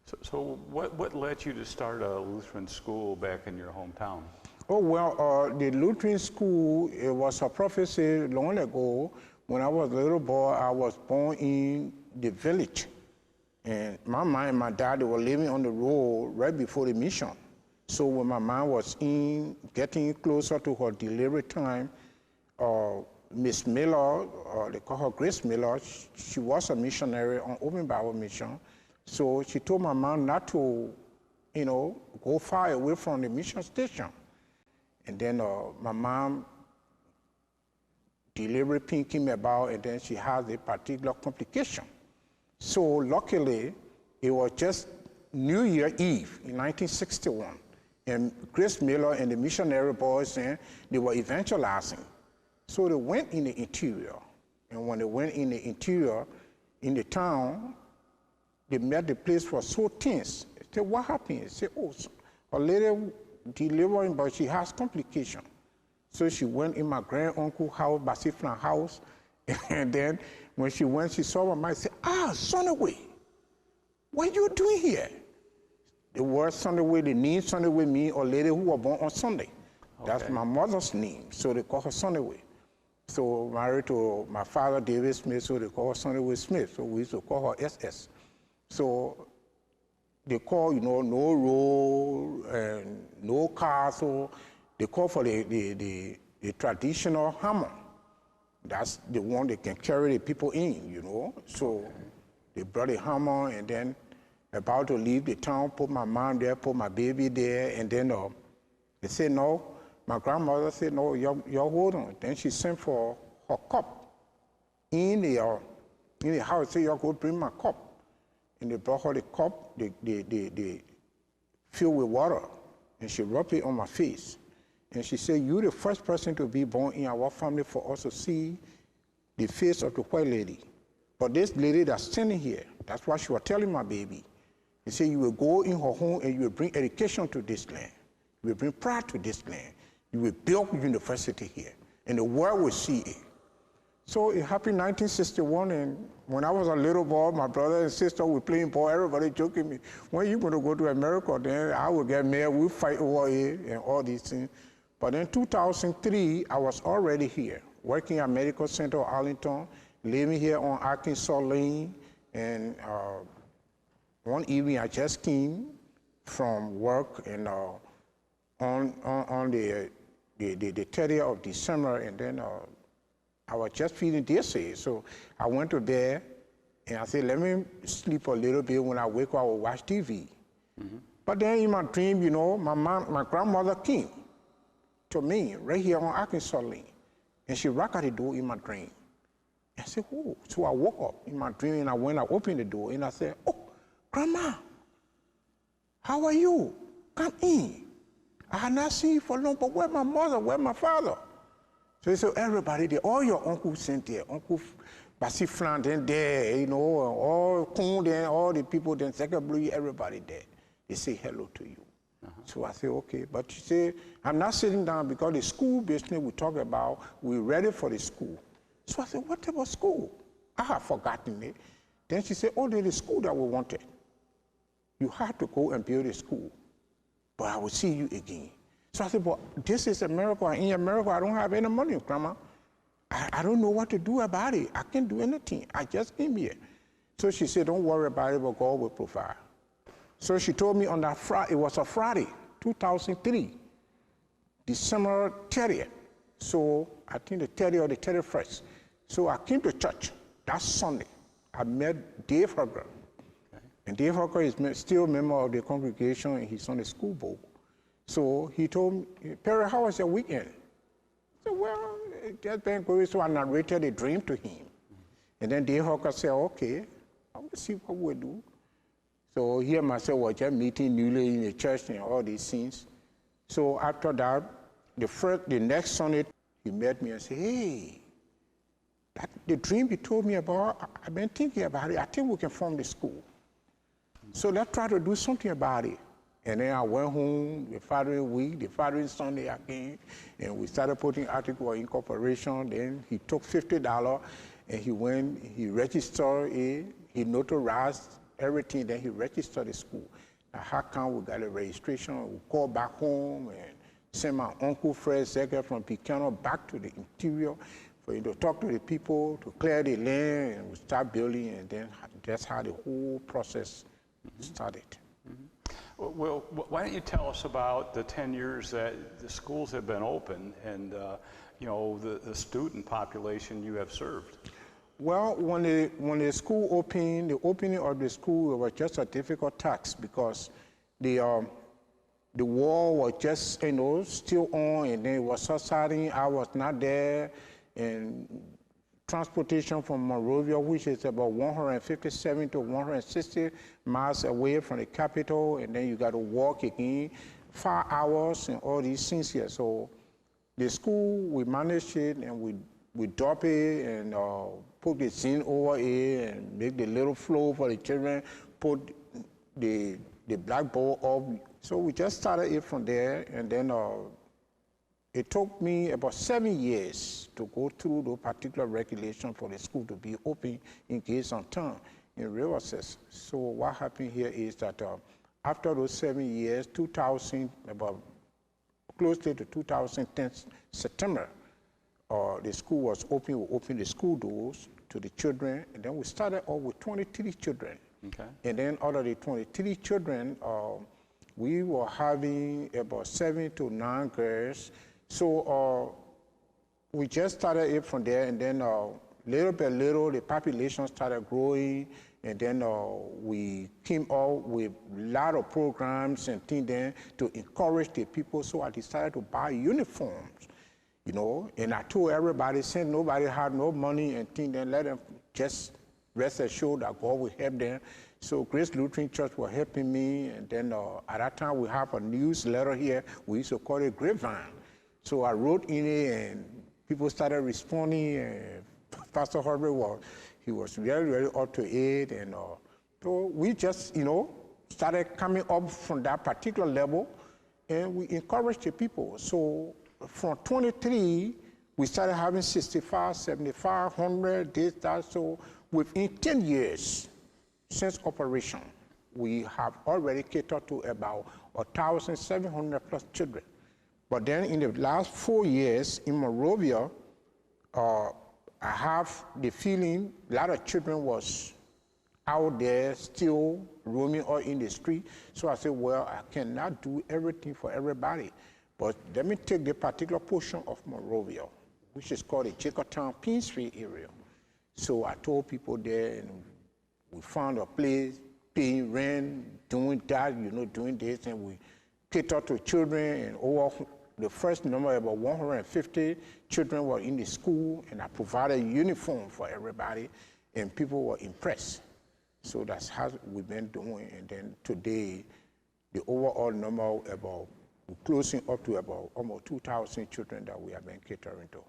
So what led you to start a Lutheran school back in your hometown? Oh, well, the Lutheran school, it was a prophecy long ago. When I was a little boy, I was born in the village. And my mom and my dad, they were living on the road right before the mission. So when my mom was getting closer to her delivery time, Miss Miller, they call her Grace Miller, she was a missionary on Open Bible Mission. So she told my mom not to, go far away from the mission station. And then my mom, delivery pain came about, and then she has a particular complication. So luckily, it was just New Year Eve in 1961. And Grace Miller and the missionary boys, they were evangelizing. So they went in the interior. And when they went in the interior, in the town, they met the place was so tense. They said, what happened? They said, oh, a lady delivering, but she has complication. So she went in my grand-uncle's house, Basiflan house, and then when she went, she saw my mom and said, Sonaway, what are you doing here? The word Sonaway, the name Sonaway means a lady who was born on Sunday. Okay. That's my mother's name, so they call her Sonaway. So married to my father, David Smith, so they call her Sonaway Smith, so we used to call her SS. So they call, no road and no castle. They call for the traditional hammer. That's the one they can carry the people in, So they brought a hammer, and then about to leave the town, put my mom there, put my baby there, and then they said no. My grandmother said, no, you hold on. Then she sent for her cup in the house. Said, you go bring my cup. And they brought her the cup, they filled with water, and she rubbed it on my face. And she said, you're the first person to be born in our family for us to see the face of the white lady. But this lady that's standing here, that's what she was telling my baby. She said, you will go in her home and you will bring education to this land. You will bring pride to this land. You will build university here, and the world will see it. So it happened in 1961, and when I was a little boy, my brother and sister were playing ball, everybody joking me, when are you going to go to America? Then I will get married, we'll fight over it, and all these things. But in 2003, I was already here, working at Medical Center of Arlington, living here on Arkansas Lane, and one evening I just came from work, and on the 30th of December, and then I was just feeling dizzy, so I went to bed, and I said, let me sleep a little bit. When I wake up, I will watch TV. Mm-hmm. But then in my dream, my grandmother came to me right here on Arkansas Lane, and she knocked at the door in my dream. I said, oh. So I woke up in my dream, and I opened the door, and I said, oh, Grandma, how are you? Come in. I had not seen you for long, but where's my mother? Where's my father? So everybody there, all your uncles sent there, Uncle Basiflan there, all Kun there, all the people there, Second Blue, everybody there. They say hello to you. Uh-huh. So I say, okay. But she said, I'm not sitting down because the school business we talk about, we're ready for the school. So I said, what about school? I have forgotten it. Then she said, oh, there's the school that we wanted. You have to go and build a school, but I will see you again. So I said, but this is America. In America, I don't have any money, Grandma. I don't know what to do about it. I can't do anything. I just came here. So she said, don't worry about it, but God will provide. So she told me on that Friday, it was a Friday, 2003, December 30th. So I think the 30th or the 31st. So I came to church that Sunday. I met Dave Hugger. Okay. And Dave Hugger is still a member of the congregation, and he's on the school board. So he told me, Perry, how was your weekend? I said, well, it just been good. So I narrated a dream to him. And then Dave Hawker said, okay, I will see what we'll do. So he and myself were just meeting newly in the church and all these things. So after that, the next Sunday, he met me and said, hey, the dream you told me about, I've been thinking about it. I think we can form the school. So let's try to do something about it. And then I went home the following week, the following Sunday I came, and we started putting article of incorporation. Then he took $50 and he registered it, he notarized everything. Then he registered the school. Now, how come we got a registration? We call back home and send my uncle Fred Zeger from Picano back to the interior for him to talk to the people, to clear the land, and we start building, and then that's how the whole process started. Well, why don't you tell us about the 10 years that the schools have been open and, you know, the student population you have served? Well, when the school opened, the opening of the school was just a difficult task because the war was just, you know, still on, and then it was subsiding. I was not there, and transportation from Monrovia, which is about 157 to 160 miles away from the capital, and then you got to walk again 5 hours and all these things here. So the school, we managed it, and we drop it and put the zinc over it and make the little floor for the children, put the blackboard up. So we just started it from there, and then it took me about 7 years to go through the particular regulation for the school to be open in Gates on Town in Riverside. So what happened here is that after those 7 years, 2000, about closely to 2010 September, the school was open. We opened the school doors to the children, and then we started off with 23 children. Okay. And then out of the 23 children, we were having about 7 to 9 girls. So we just started it from there, and then little by little, the population started growing, and then we came out with a lot of programs and things then to encourage the people. So I decided to buy uniforms, you know, and I told everybody, since nobody had no money and things, then let them just rest assured that God will help them. So Grace Lutheran Church was helping me, and then at that time we have a newsletter here. We used to call it Grapevine. So I wrote in it, and people started responding. And Pastor Herbert he was very, very up to it, and so we just, you know, started coming up from that particular level, and we encouraged the people. So from 23, we started having 65, 75, 100, this, that. So within 10 years since operation, we have already catered to about 1,700 plus children. But then in the last 4 years in Monrovia, I have the feeling a lot of children was out there still roaming or in the street. So I said, well, I cannot do everything for everybody, but let me take the particular portion of Monrovia, which is called the Jacotown Pinsfield area. So I told people there, and we found a place, paying rent, doing that, you know, doing this, and we cater to children, and over the first number, about 150 children were in the school, and I provided uniform for everybody, and people were impressed. So that's how we've been doing, and then today, the overall number we're closing up to about almost 2,000 children that we have been catering to.